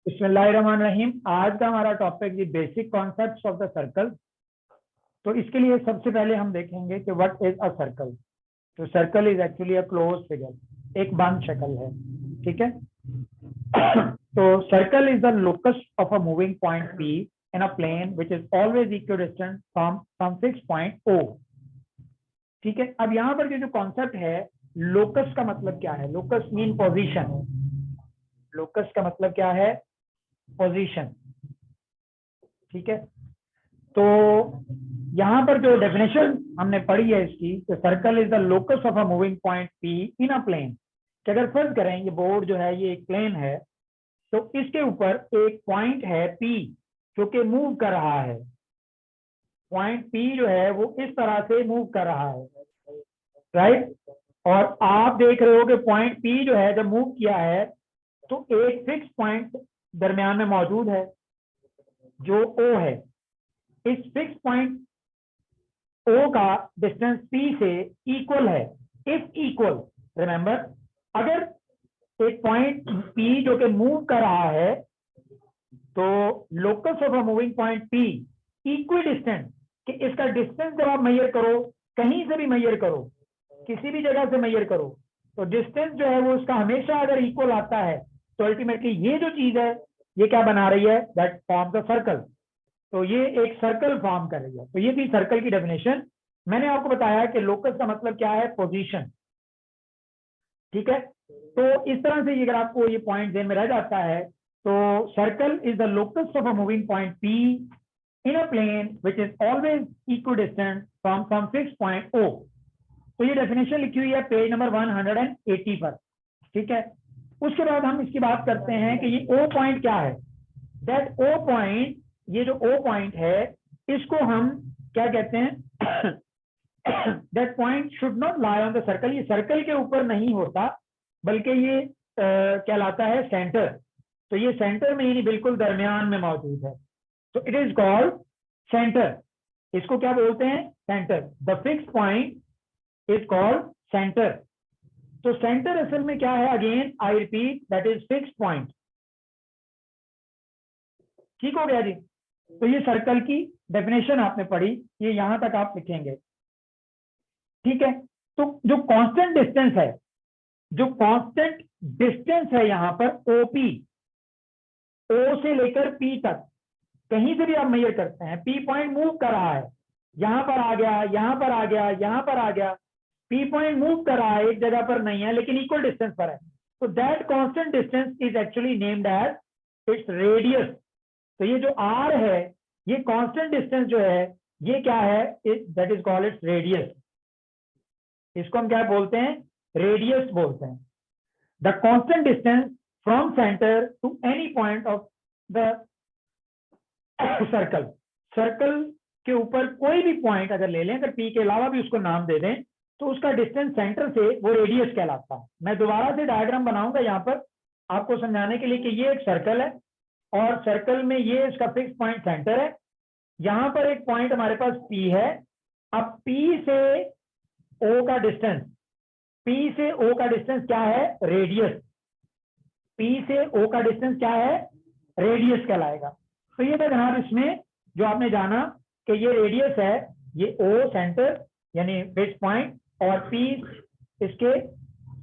बिस्मिल्लाहिर्रहमानिर्रहीम। आज का हमारा टॉपिक जी basic concepts of the circle. तो इसके लिए सबसे पहले हम देखेंगे कि व्हाट इज अ सर्कल। तो circle is actually a close figure, एक बंद शक्ल है। ठीक है। तो circle is the locus of a moving point P in a plane which is always equidistant from some fix point O. ठीक है। अब यहाँ पर जो कॉन्सेप्ट है, लोकस का मतलब क्या है? Locus mean position. लोकस का मतलब क्या है? पोजीशन। ठीक है। तो यहां पर जो डेफिनेशन हमने पढ़ी है इसकी, circle is the locus of a moving point P in a plane. कि अगर फर्ज करें ये बोर्ड जो है ये एक प्लेन है, तो इसके ऊपर एक पॉइंट है पी जो कि मूव कर रहा है। पॉइंट पी जो है वो इस तरह से मूव कर रहा है, राइट। और आप देख रहे हो कि पॉइंट पी जो है जब मूव किया है तो एक फिक्स पॉइंट दरमियान में मौजूद है जो ओ है। इस फिक्स पॉइंट ओ का डिस्टेंस पी से इक्वल है। इफ इक्वल, रिमेंबर, अगर एक पॉइंट पी जो कि मूव कर रहा है तो locus of a moving point P equal distance, कि इसका डिस्टेंस जब आप मेजर करो, कहीं से भी मेजर करो, किसी भी जगह से मेजर करो, तो डिस्टेंस जो है वो उसका हमेशा अगर इक्वल आता है तो अल्टीमेटली ये जो चीज है ये क्या बना रही है? That forms a circle. तो ये एक सर्कल फॉर्म कर रही है। तो ये थी सर्कल की डेफिनेशन। मैंने आपको बताया कि लोकस का मतलब क्या है? पोजीशन। ठीक है। तो इस तरह से अगर आपको ये पॉइंट ध्यान में रह जाता है तो circle is the locus of a moving point P in a plane which is always equidistant from some fix point O. तो ये डेफिनेशन लिखी हुई है पेज नंबर 180 पर। ठीक है। उसके बाद हम इसकी बात करते हैं कि ये ओ पॉइंट क्या है। दैट ओ पॉइंट, ये जो ओ पॉइंट है इसको हम क्या कहते हैं? That point should not lie on the circle. ये सर्कल के ऊपर नहीं होता बल्कि ये कहलाता है सेंटर। तो ये सेंटर में यानी बिल्कुल दरमियान में मौजूद है। तो इट इज कॉल्ड सेंटर। इसको क्या बोलते हैं? Centre. The fix point is called centre. तो सेंटर असल में क्या है? Again I repeat, that is fix point. ठीक हो गया जी। तो ये सर्कल की डेफिनेशन आपने पढ़ी, ये यहां तक आप लिखेंगे। ठीक है। तो जो कांस्टेंट डिस्टेंस है, जो कांस्टेंट डिस्टेंस है यहां पर ओपी, ओ से लेकर पी तक, कहीं से भी आप मेजर करते हैं, पी पॉइंट मूव कर रहा है, यहां पर आ गया, यहां पर आ गया, यहां पर आ गया, पी पॉइंट मूव कर रहा है, एक जगह पर नहीं है लेकिन इक्वल डिस्टेंस पर है। तो that constant distance is actually named as its radius. तो ये जो आर है, ये कांस्टेंट डिस्टेंस जो है ये क्या है? That is called its radius. इसको हम क्या बोलते हैं? रेडियस बोलते हैं। The constant distance from centre to any point of the circle. Circle के ऊपर कोई भी पॉइंट अगर ले लें, अगर पी के अलावा भी उसको नाम दे दें, तो उसका डिस्टेंस सेंटर से वो रेडियस कहलाता है। मैं दोबारा से डायग्राम बनाऊंगा यहाँ पर आपको समझाने के लिए कि ये एक सर्कल है और सर्कल में ये इसका फिक्स पॉइंट सेंटर है। यहाँ पर एक पॉइंट हमारे पास पी है। अब पी से ओ का डिस्टेंस, पी से ओ का डिस्टेंस क्या है? रेडियस। पी से ओ का डिस्टेंस क्या है? रेडियस कहलाएगा। तो ये था जनाब इसमें जो आपने जाना कि ये रेडियस है, ये ओ सेंटर यानी फिक्स पॉइंट, और पी इसके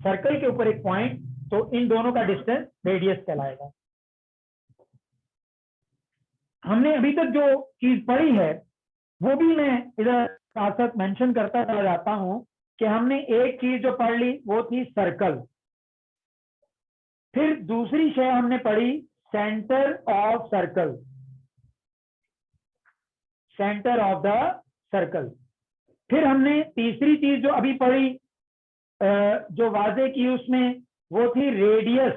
सर्कल के ऊपर एक पॉइंट, तो इन दोनों का डिस्टेंस रेडियस कहलाएगा। हमने अभी तक जो चीज पढ़ी है वो भी मैं इधर साथ साथ मेंशन करता चला जाता हूं कि हमने एक चीज जो पढ़ ली वो थी सर्कल। फिर दूसरी शय हमने पढ़ी centre of circle, centre of the circle. फिर हमने तीसरी चीज जो अभी पढ़ी, जो वाजे की उसमें, वो थी radius,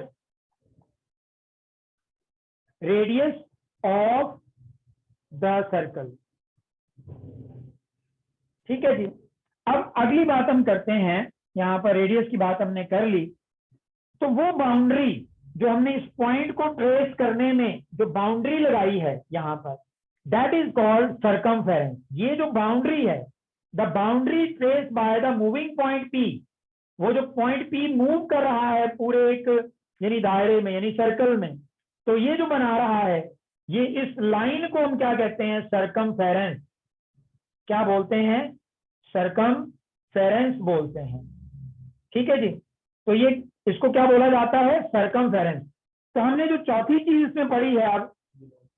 radius of the circle. ठीक है जी। अब अगली बात हम करते हैं, यहां पर रेडियस की बात हमने कर ली, तो वो बाउंड्री जो हमने इस पॉइंट को ट्रेस करने में जो बाउंड्री लगाई है यहां पर, दैट इज कॉल्ड सर्कमफेरेंस। ये जो बाउंड्री है, the boundary traced by the moving point P, वो जो पॉइंट पी मूव कर रहा है पूरे एक यानी दायरे में यानी सर्कल में, तो ये जो बना रहा है, ये इस लाइन को हम क्या कहते हैं, सरकमफेरेंस। क्या बोलते हैं, सरकमफेरेंस बोलते हैं। ठीक है जी, तो ये इसको क्या बोला जाता है, सरकमफेरेंस। तो हमने जो चौथी चीज इसमें पढ़ी है अब,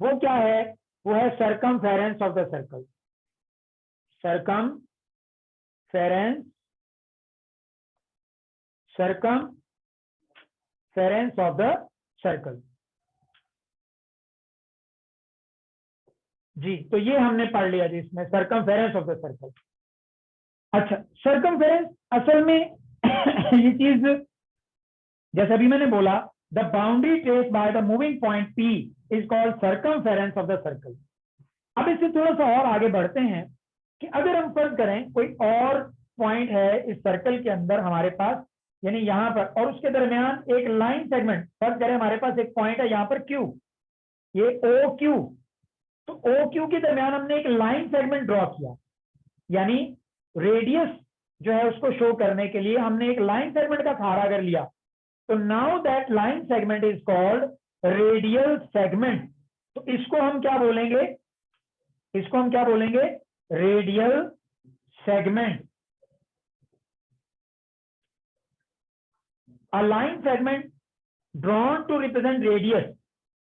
वो क्या है, वो है circumference of the circle. Circumference, circumference of the circle. जी, तो ये हमने पढ़ लिया जी इसमें, सरकमफेरेंस ऑफ द सर्कल। अच्छा, सरकमफेरेंस असल में ये चीज, जैसे अभी मैंने बोला, the boundary traced by the moving point P is called circumference of the circle. अब इससे थोड़ा सा और आगे बढ़ते हैं कि अगर हम फर्ज करें कोई और पॉइंट है इस सर्कल के अंदर हमारे पास, यानी यहाँ पर, और उसके दरमियान एक लाइन सेगमेंट, फर्ज करें हमारे पास एक पॉइंट है यहाँ पर Q, ये OQ। तो OQ के दरमियान हमने एक लाइन सेगमेंट ड्रॉ किया, यानी रेडियस जो है उसको शो करने के लिए हमने एक लाइन सेगमेंट का सहारा कर लिया। तो now that line segment is called radial segment. तो इसको हम क्या बोलेंगे, इसको हम क्या बोलेंगे, radial segment. A line segment drawn to represent radius,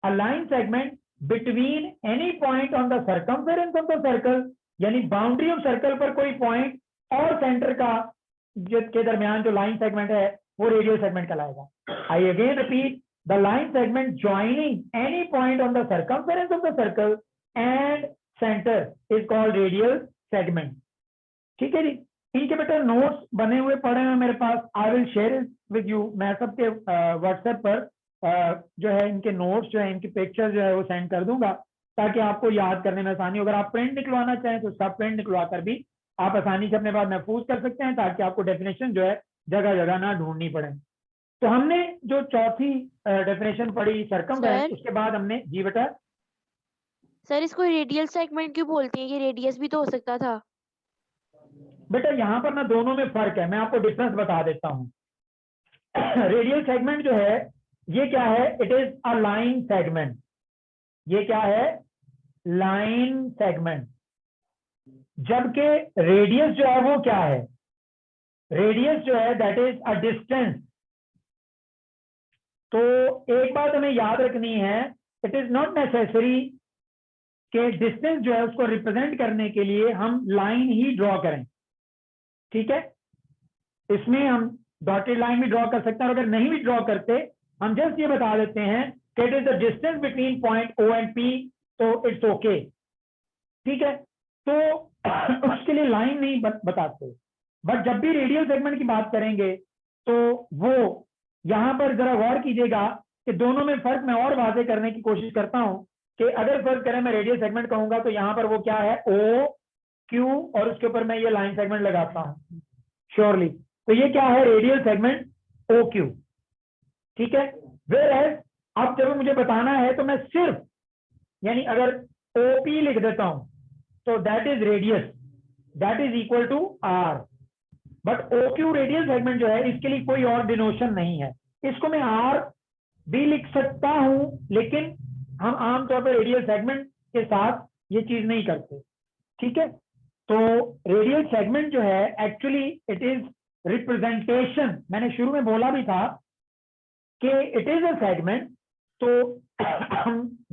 a line segment between any point on the circumference of the circle, यानी बाउंड्री ऑफ सर्कल पर कोई पॉइंट और सेंटर का के दरमियान जो लाइन सेगमेंट है वो रेडियल सेगमेंट कहलाएगा। I again repeat, the line segment joining any point on the circumference of the circle and centre is called radial segment. ठीक है जी, इनके बेटा नोट्स बने हुए पड़े हैं मेरे पास, I will share it with you. मैं सबके व्हाट्सएप पर जो है इनके नोट्स जो है, इनकी पिक्चर जो है वो सेंड कर दूंगा, ताकि आपको याद करने में आसानी हो। अगर आप प्रिंट निकलवाना चाहें तो सब प्रिंट निकलवा कर भी आप आसानी से अपने पास महफूज कर सकते हैं, ताकि आपको डेफिनेशन जो है जगह जगह ना ढूंढनी पड़े। तो हमने जो चौथी डेफिनेशन पढ़ी सरकमफेरेंस, उसके बाद हमने, जी बेटा। सर इसको रेडियल सेगमेंट क्यों बोलते हैं, ये रेडियस भी तो हो सकता था। बेटा यहाँ पर ना दोनों में फर्क है, मैं आपको डिफरेंस बता देता हूँ। रेडियल सेगमेंट जो है ये क्या है, it is a line segment. ये क्या है, लाइन सेगमेंट। जबकि रेडियस जो है वो क्या है, रेडियस जो है दैट इज अ डिस्टेंस। तो एक बात हमें याद रखनी है, इट इज नॉट नेसेसरी कि डिस्टेंस जो है उसको रिप्रेजेंट करने के लिए हम लाइन ही ड्रॉ करें। ठीक है, इसमें हम डॉटेड लाइन भी ड्रॉ कर सकते हैं, और अगर नहीं भी ड्रॉ करते, हम जस्ट ये बता देते हैं कि it is the distance between point O and P, तो इट्स ओके। ठीक है, तो उसके लिए लाइन नहीं बताते। बट जब भी रेडियल सेगमेंट की बात करेंगे तो वो, यहां पर जरा गौर कीजिएगा कि दोनों में फर्क मैं और वाजे करने की कोशिश करता हूं कि अगर फर्क करें मैं रेडियल सेगमेंट कहूंगा तो यहां पर वो क्या है, OQ, और उसके ऊपर मैं ये लाइन सेगमेंट लगाता हूं श्योरली। तो ये क्या है, रेडियल सेगमेंट OQ। ठीक है, वेयर अब जब मुझे बताना है तो मैं सिर्फ, यानी अगर OP लिख देता हूं तो that is radius, that is equal to R। But OQ radial segment जो है, इसके लिए कोई और डिनोशन नहीं है। इसको मैं R भी लिख सकता हूं, लेकिन हम आमतौर पर रेडियल सेगमेंट के साथ ये चीज नहीं करते। ठीक है, तो रेडियल सेगमेंट जो है एक्चुअली इट इज रिप्रेजेंटेशन। मैंने शुरू में बोला भी था कि इट इज अ सेगमेंट। तो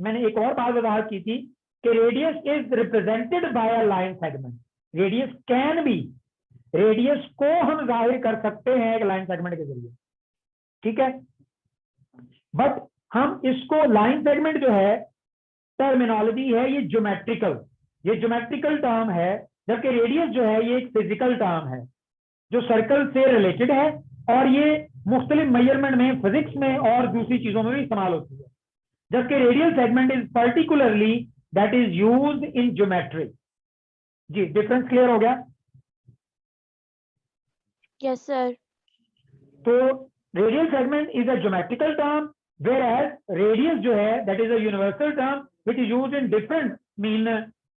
मैंने एक और बात वजाहत की थी कि radius is represented by a line segment. Radius can be, radius को हम जाहिर कर सकते हैं एक लाइन सेगमेंट के जरिए। ठीक है, बट हम इसको, लाइन सेगमेंट जो है टर्मिनोलॉजी है, ये ज्योमेट्रिकल, ये ज्योमेट्रिकल टर्म है, जबकि रेडियस जो है ये एक फिजिकल टर्म है जो सर्कल से रिलेटेड है, और ये मुख्तलिफ मेजरमेंट में, फिजिक्स में और दूसरी चीजों में भी इस्तेमाल होती है। जबकि radial segment is particularly that is used in geometry. जी, डिफरेंस क्लियर हो गया? Yes sir. तो radial segment is a geometrical term, where as radius जो है that is a universal term which is used in different mean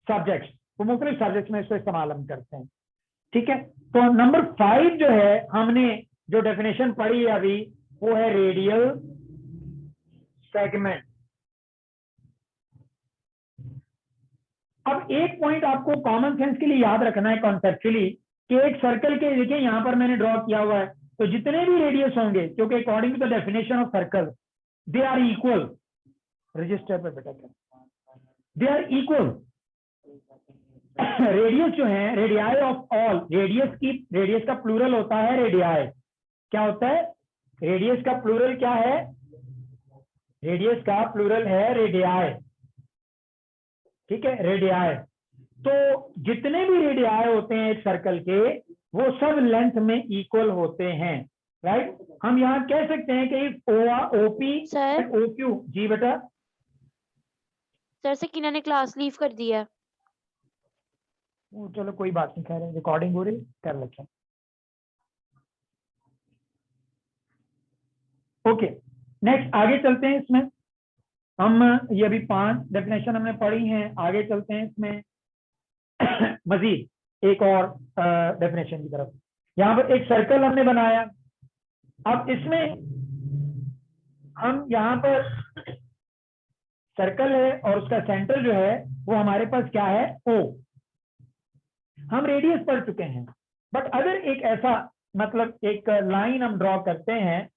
subjects. वो मुख्तलिफ subjects में इसको इस्तेमाल हम करते हैं। ठीक है, तो नंबर 5 जो है हमने जो डेफिनेशन पढ़ी है अभी, वो है रेडियल सेगमेंट। अब एक पॉइंट आपको कॉमन सेंस के लिए याद रखना है कॉन्सेप्चुअली कि एक सर्कल के, देखिए यहाँ पर मैंने ड्रॉ किया हुआ है, तो जितने भी रेडियस होंगे, क्योंकि according to the definition of circle they are equal, register पे बेटा दे आर इक्वल। रेडियस जो है, रेडियाई ऑफ ऑल, रेडियस का प्लूरल होता है रेडियाई। क्या होता है? रेडियस का प्लूरल क्या है? रेडियस का प्लूरल है रेडियाई, ठीक है, रेडियाई। तो जितने भी रेडियाई होते हैं एक सर्कल के, वो सब लेंथ में इक्वल होते हैं, राइट। हम यहाँ कह सकते हैं कि ओपी सर ओक्यू, जी बेटा। सर सकीना ने क्लास लीव कर दिया है। वो चलो कोई बात नहीं, कह रहे रिकॉर्डिंग हो रही, कर लेते हैं। ओके, नेक्स्ट आगे चलते हैं। इसमें हम ये अभी 5 डेफिनेशन हमने पढ़ी हैं, आगे चलते हैं इसमें मजीद एक और डेफिनेशन की तरफ। यहाँ पर एक सर्कल हमने बनाया। अब इसमें हम यहाँ पर सर्कल है और उसका सेंटर जो है वो हमारे पास क्या है? O। हम रेडियस पढ़ चुके हैं, बट अगर एक ऐसा मतलब एक लाइन हम ड्रॉ करते हैं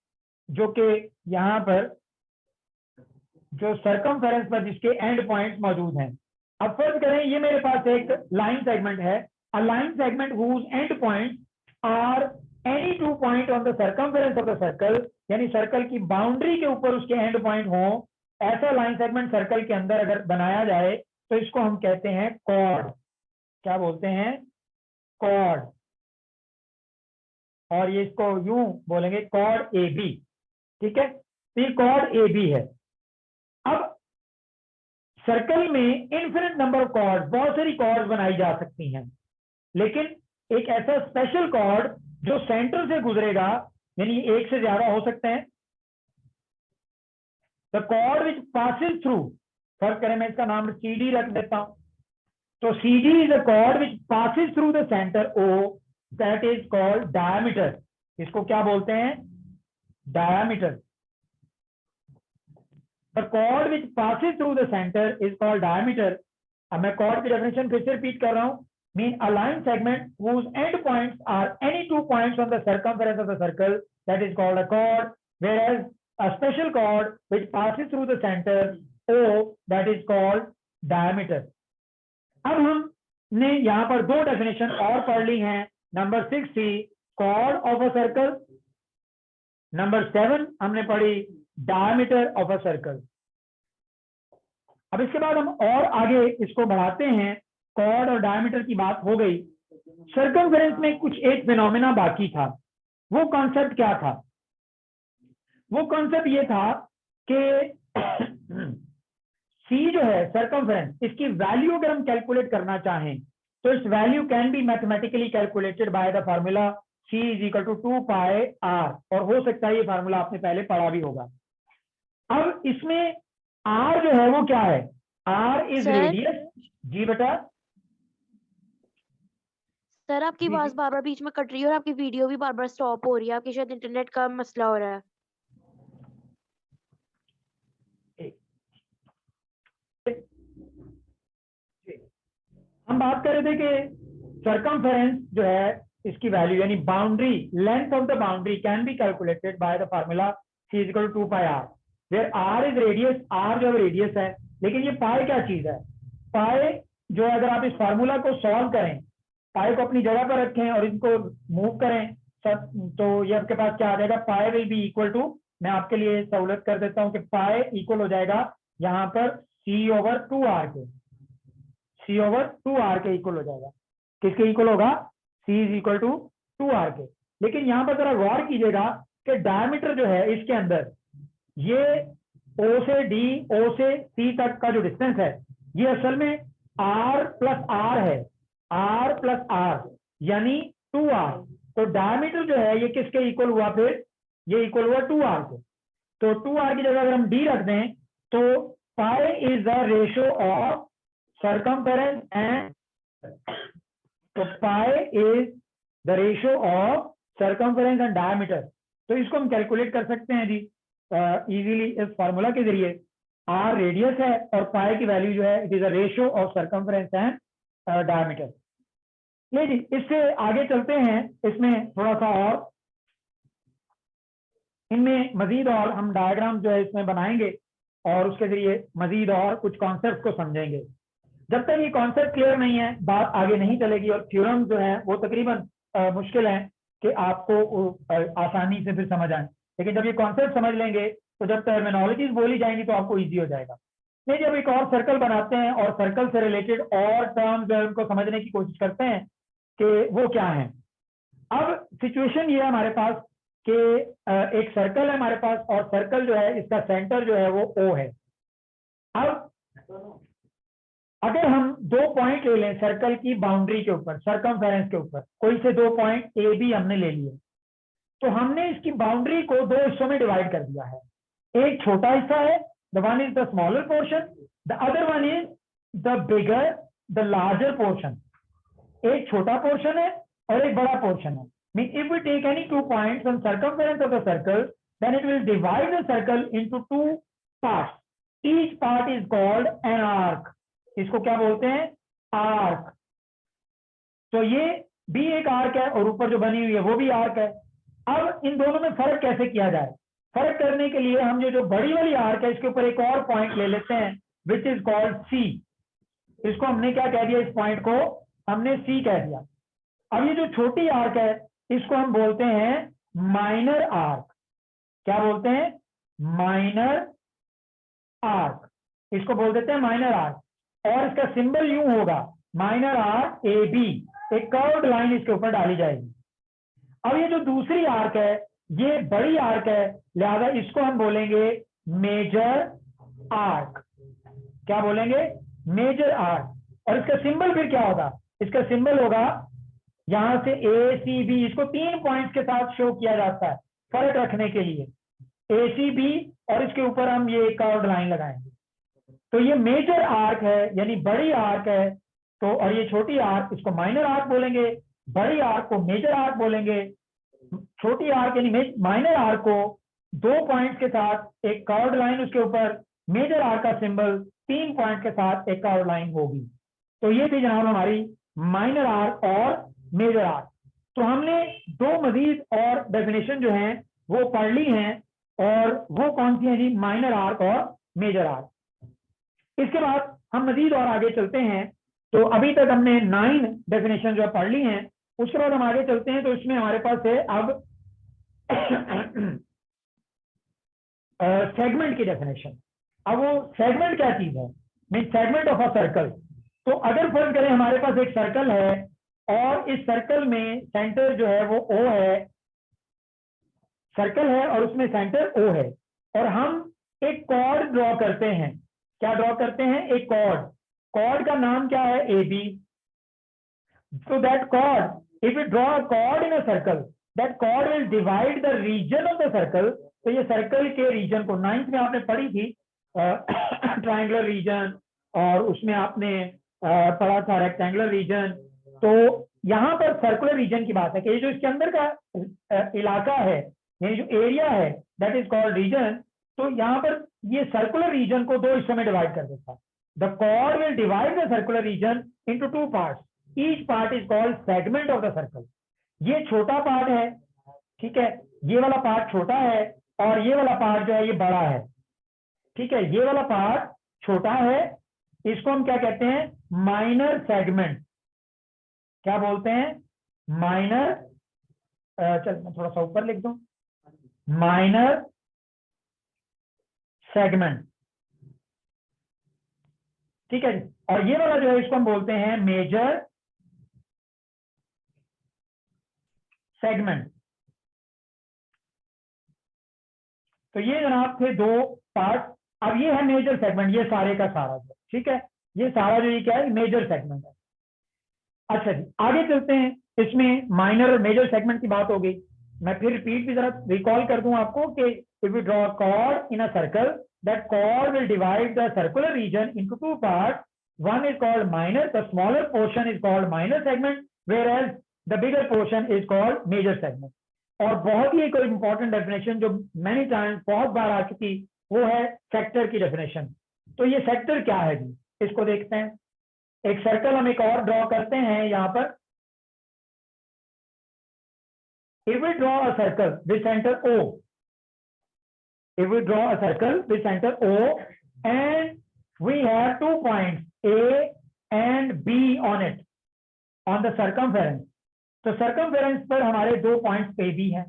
जो कि यहाँ पर जो सर्कमफेरेंस पर जिसके एंड पॉइंट्स मौजूद हैं। अब फर्ज करें ये मेरे पास एक लाइन सेगमेंट है, a line segment whose end points are any 2 point on the circumference of the circle, यानी सर्कल की बाउंड्री के ऊपर उसके एंड पॉइंट हो, ऐसा लाइन सेगमेंट सर्कल के अंदर अगर बनाया जाए तो इसको हम कहते हैं कॉर्ड। क्या बोलते हैं? कॉर्ड। और ये इसको यूं बोलेंगे कॉर्ड ए बी, ठीक है। तो ये कॉर्ड ए बी है। अब सर्कल में इनफिनिट नंबर ऑफ कॉर्ड्स, बहुत सारी कॉर्ड्स बनाई जा सकती हैं, लेकिन एक ऐसा स्पेशल कॉर्ड जो सेंटर से गुजरेगा, यानी एक से ज्यादा हो सकते हैं। The chord which passes through, फर्क करें मैं इसका नाम CD रख देता हूं, तो CD is a cord which passes through the centre O, that is called diameter. इसको क्या बोलते हैं? Diameter. The chord which passes through the center is called diameter. अब मैं chord की definition फिर से repeat कर रहा हूँ। Mean a line segment whose end points are any 2 points on the circumference of the circle, that is called a chord. Whereas a special chord which passes through the center O, that is called diameter. अब हमने यहाँ पर 2 definition और पढ़ ली हैं। Number 6 थी chord of a circle, number 7 हमने पढ़ी diameter of a circle। अब इसके बाद हम और आगे इसको बढ़ाते हैं। कॉर्ड और डायमीटर की बात हो गई, सर्कमफेरेंस में कुछ एक फिनोमेना बाकी था। वो कॉन्सेप्ट क्या था? वो कॉन्सेप्ट ये था कि C जो है सर्कमफेरेंस, इसकी वैल्यू अगर हम कैलकुलेट करना चाहें तो इस value can be mathematically calculated by the formula C = 2 pi r, और हो सकता है ये फार्मूला आपने पहले पढ़ा भी होगा। अब इसमें R जो है वो क्या है? R is sir? रेडियस। जी बेटा। सर आपकी जी, आवाज जी। बार बार बीच में कट रही है और आपकी वीडियो भी बार बार स्टॉप हो रही है। आपकी शायद इंटरनेट का मसला हो रहा है। हम बात कर रहे थे कि सर्कमफेरेंस जो है इसकी वैल्यू यानी boundary, length of the boundary can be calculated by the formula C = 2 pi r, where R is radius. R जो रेडियस है, लेकिन ये पाई क्या चीज है? पाई जो है, अगर आप इस फार्मूला को सॉल्व करें, पाई को अपनी जगह पर रखें और इनको मूव करें सब, तो ये आपके पास क्या आ जाएगा? पाई विल बी इक्वल टू, मैं आपके लिए सहूलत कर देता हूं कि पाई इक्वल हो जाएगा यहाँ पर C/2r के, C/2r के इक्वल हो जाएगा। किसके इक्वल होगा? C = 2r के। लेकिन यहाँ पर जरा गौर कीजिएगा कि डायमीटर जो है इसके अंदर, ये O से D, O से C तक का जो डिस्टेंस है, ये असल में R + R है, R + R यानी 2r। तो डायमीटर जो है ये किसके इक्वल हुआ? फिर ये इक्वल हुआ 2r के। तो 2r की जगह अगर हम D रख दें तो pi is the ratio of circumference and, तो pi is the ratio of circumference and diameter. तो इसको हम कैलकुलेट कर सकते हैं जी इजीली इस फार्मूला के जरिए। आर रेडियस है और पाई की वैल्यू जो है it is a ratio of circumference and diameter. ले जी, इससे आगे चलते हैं, इसमें थोड़ा सा और इनमें मजीद और हम डायग्राम जो है इसमें बनाएंगे और उसके जरिए मजीद और कुछ कॉन्सेप्ट को समझेंगे। जब तक ये कॉन्सेप्ट क्लियर नहीं है बात आगे नहीं चलेगी और थ्योरम जो है वो तकरीबन मुश्किल है कि आपको आसानी से फिर समझ आए, लेकिन जब ये कॉन्सेप्ट समझ लेंगे तो जब टर्मिनोलॉजीज बोली जाएंगी तो आपको इजी हो जाएगा। नहीं, जब एक और सर्कल बनाते हैं और सर्कल से रिलेटेड और टर्म्स जो है उनको समझने की कोशिश करते हैं कि वो क्या है। अब सिचुएशन ये है हमारे पास कि एक सर्कल है हमारे पास और सर्कल जो है इसका सेंटर जो है वो O है। अब अगर हम 2 पॉइंट ले लें सर्कल की बाउंड्री के ऊपर, सर्कमफेरेंस के ऊपर, कोई से 2 पॉइंट ए बी हमने ले लिए, तो हमने इसकी बाउंड्री को 2 हिस्सों में डिवाइड कर दिया है। एक छोटा हिस्सा है, the one is the smaller portion, the other one is the bigger the larger portion. एक छोटा पोर्शन है और एक बड़ा पोर्शन है। Mean if we take any 2 points on circumference of the circle, then it will divide the circle into 2 parts. Each part is called an arc. इसको क्या बोलते हैं? आर्क। तो ये भी एक आर्क है और ऊपर जो बनी हुई है वो भी आर्क है। अब इन दोनों में फर्क कैसे किया जाए? फर्क करने के लिए हम ये जो बड़ी वाली आर्क है इसके ऊपर एक और पॉइंट ले लेते हैं विच इज कॉल्ड सी। इसको हमने क्या कह दिया? इस पॉइंट को हमने सी कह दिया। अब ये जो छोटी आर्क है इसको हम बोलते हैं माइनर आर्क। क्या बोलते हैं? Minor arc. इसको बोल देते हैं माइनर आर्क और इसका सिंबल यूं होगा माइनर आर्क ए बी। एक कर्व्ड लाइन इसके ऊपर डाली जाएगी। अब ये जो दूसरी आर्क है ये बड़ी आर्क है, लिहाजा इसको हम बोलेंगे मेजर आर्क। क्या बोलेंगे? Major arc. और इसका सिंबल फिर क्या होगा? इसका सिंबल होगा यहां से ए सी बी। इसको 3 पॉइंट्स के साथ शो किया जाता है फर्क रखने के लिए, ए सी बी, और इसके ऊपर हम ये कर्व्ड लाइन लगाएंगे। तो ये मेजर आर्क है यानी बड़ी आर्क है। तो और ये छोटी आर्क, इसको माइनर आर्क बोलेंगे, बड़ी आर्क को मेजर आर्क बोलेंगे। छोटी आर्क यानी माइनर आर्क को 2 पॉइंट्स के साथ एक कर्व्ड लाइन उसके ऊपर, मेजर आर्क का सिंबल 3 पॉइंट के साथ एक कर्व्ड लाइन होगी। तो ये थी जनाब हमारी माइनर आर्क और मेजर आर्क। तो हमने 2 मजीद और डेफिनेशन जो हैं वो पढ़ ली हैं, और वो कौन सी है जी? माइनर आर्क और मेजर आर्क। इसके बाद हम मजीद और आगे चलते हैं। तो अभी तक हमने 9 डेफिनेशन जो पढ़ ली हैं। उसके बाद हम आगे चलते हैं तो इसमें हमारे पास है अब सेगमेंट की डेफिनेशन। अब वो सेगमेंट क्या चीज है? Mean segment of a circle. तो अगर फर्ज करें हमारे पास एक सर्कल है और इस सर्कल में सेंटर जो है वो O है, सर्कल है और उसमें सेंटर O है, और हम एक कॉर्ड ड्रॉ करते हैं। क्या ड्रॉ करते हैं? एक कॉर्ड। कॉर्ड का नाम क्या है? AB। So that chord, if we draw a chord in a circle, that chord will divide the region of the circle. तो ये सर्कल के रीजन को 9th में आपने पढ़ी थी ट्रायंगुलर रीजन, और उसमें आपने पढ़ा था रेक्टेंगुलर रीजन। तो यहाँ पर सर्कुलर रीजन की बात है कि ये जो इसके अंदर का इलाका है, ये जो एरिया है, दैट इज कॉल्ड रीजन। तो यहाँ पर ये सर्कुलर रीजन को 2 हिस्सों में डिवाइड कर देता है। The chord will divide the circular region into 2 parts. Each part is called segment of the circle. ये छोटा पार्ट है, ठीक है, ये वाला पार्ट छोटा है और ये वाला पार्ट जो है ये बड़ा है, ठीक है। ये वाला पार्ट छोटा है, इसको हम क्या कहते हैं? Minor segment. क्या बोलते हैं? माइनर, चल मैं थोड़ा सा ऊपर लिख दूं, माइनर सेगमेंट, ठीक है। और ये वाला जो है इसको हम बोलते हैं मेजर सेगमेंट। तो ये जनाब थे 2 पार्ट। अब ये है मेजर सेगमेंट, ये सारे का सारा जो, ठीक है, ये सारा जो ये क्या है? मेजर सेगमेंट है। अच्छा जी, आगे चलते हैं। इसमें माइनर और मेजर सेगमेंट की बात हो गई। मैं फिर रिपीट भी जरा रिकॉल कर दूं आपको कि if you draw a chord in a circle, that chord will divide the circular region into 2 parts. One is called minor, the smaller portion is called minor segment, whereas the bigger portion is called major segment. और बहुत ही एक important definition जो many times बहुत बार आ चुकी, वो है sector की definition. तो ये सेक्टर क्या है जी, इसको देखते हैं। एक सर्कल हम एक और ड्रॉ करते हैं यहाँ पर। If we draw a circle with center O, if we draw a circle with center O and we have 2 points A and B on it, on the circumference, तो circumference पर हमारे 2 points A B हैं।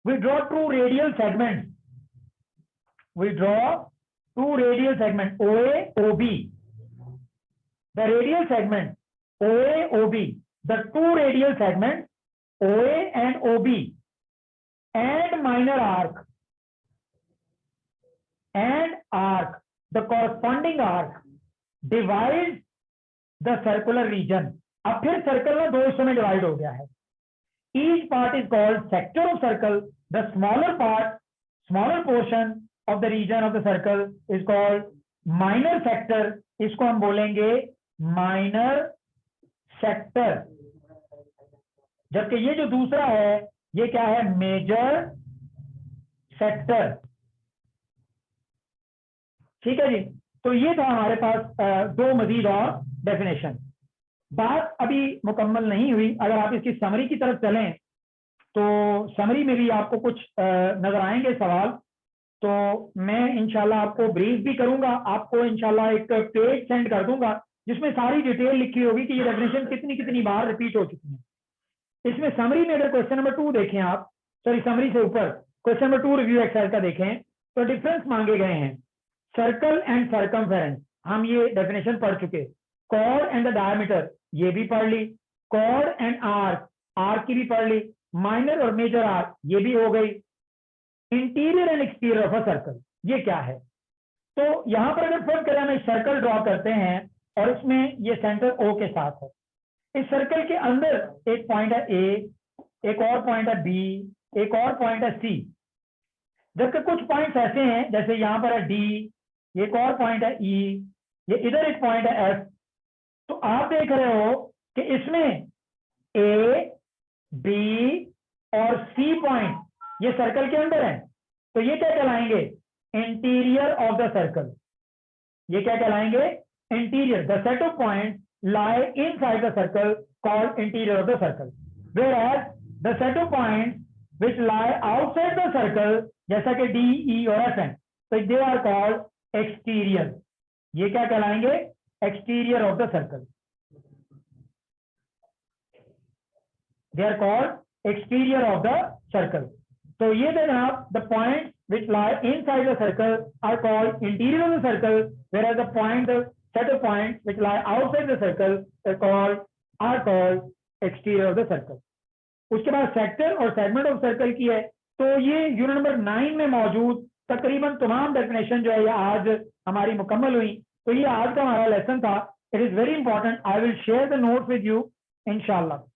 We draw 2 radial segments, we draw 2 radial segments OA OB, the radial segment OA OB, the 2 radial segments OA and OB and minor arc, the corresponding arc divides the circular region। अब फिर circle में 2 हिस्सों में divide हो गया है। Each part is called sector of circle, the smaller part, smaller portion of the region of the circle is called minor sector, इसको हम बोलेंगे minor sector। जबकि ये जो दूसरा है ये क्या है, मेजर सेक्टर। ठीक है जी, तो ये था हमारे पास 2 मजीद और डेफिनेशन। बात अभी मुकम्मल नहीं हुई, अगर आप इसकी समरी की तरफ चलें तो समरी में भी आपको कुछ नजर आएंगे सवाल। तो मैं इंशाल्लाह आपको ब्रीफ भी करूंगा, आपको इंशाल्लाह एक पेज सेंड कर दूंगा जिसमें सारी डिटेल लिखी होगी कि ये डेफिनेशन कितनी कितनी बार रिपीट हो चुकी है। इसमें समरी में अगर क्वेश्चन नंबर 2 देखें आप, सॉरी समरी से ऊपर क्वेश्चन नंबर 2 रिव्यू एक्सरसाइज का देखें तो डिफरेंस मांगे गए हैं। सर्कल एंड सर्कमफेरेंस हम ये डेफिनेशन पढ़ चुके। कॉर्ड एंड द डायमीटर ये भी पढ़ ली। कॉर्ड एंड आर्क, आर्क की भी पढ़ ली। माइनर और मेजर आर्क ये भी हो गई। Interior and exterior of a circle ये क्या है। तो यहां पर अगर फर्स्ट करें, हम एक सर्कल ड्रॉ करते हैं और इसमें ये सेंटर O के साथ है। इस सर्कल के अंदर एक पॉइंट है A, एक और पॉइंट है B, एक और पॉइंट है C। जबकि कुछ पॉइंट्स ऐसे हैं जैसे यहां पर है D, एक और पॉइंट है E, ये इधर एक पॉइंट है F। तो आप देख रहे हो कि इसमें A, B और C पॉइंट ये सर्कल के अंदर है। तो ये क्या कहलाएंगे, इंटीरियर ऑफ द सर्कल। ये क्या कहलाएंगे, interior. The set of point lie inside the circle called interior of the circle, whereas the set of points which lie outside the circle जैसा कि D, E और F हैं, तो they are called exterior। ये क्या कहलाएंगे, exterior of the circle। They are called exterior of the circle। तो ये थे जनाब, the points which lie inside the circle are called interior of the circle, whereas the set of points which lie outside the circle are called exterior of the circle। उसके बाद sector और segment of circle की है। तो ये unit number 9 में मौजूद तकरीबन तमाम डेफिनेशन जो है ये आज हमारी मुकम्मल हुई। तो ये आज का हमारा लेसन था। It is very important. I will share the notes with you इंशाल्लाह।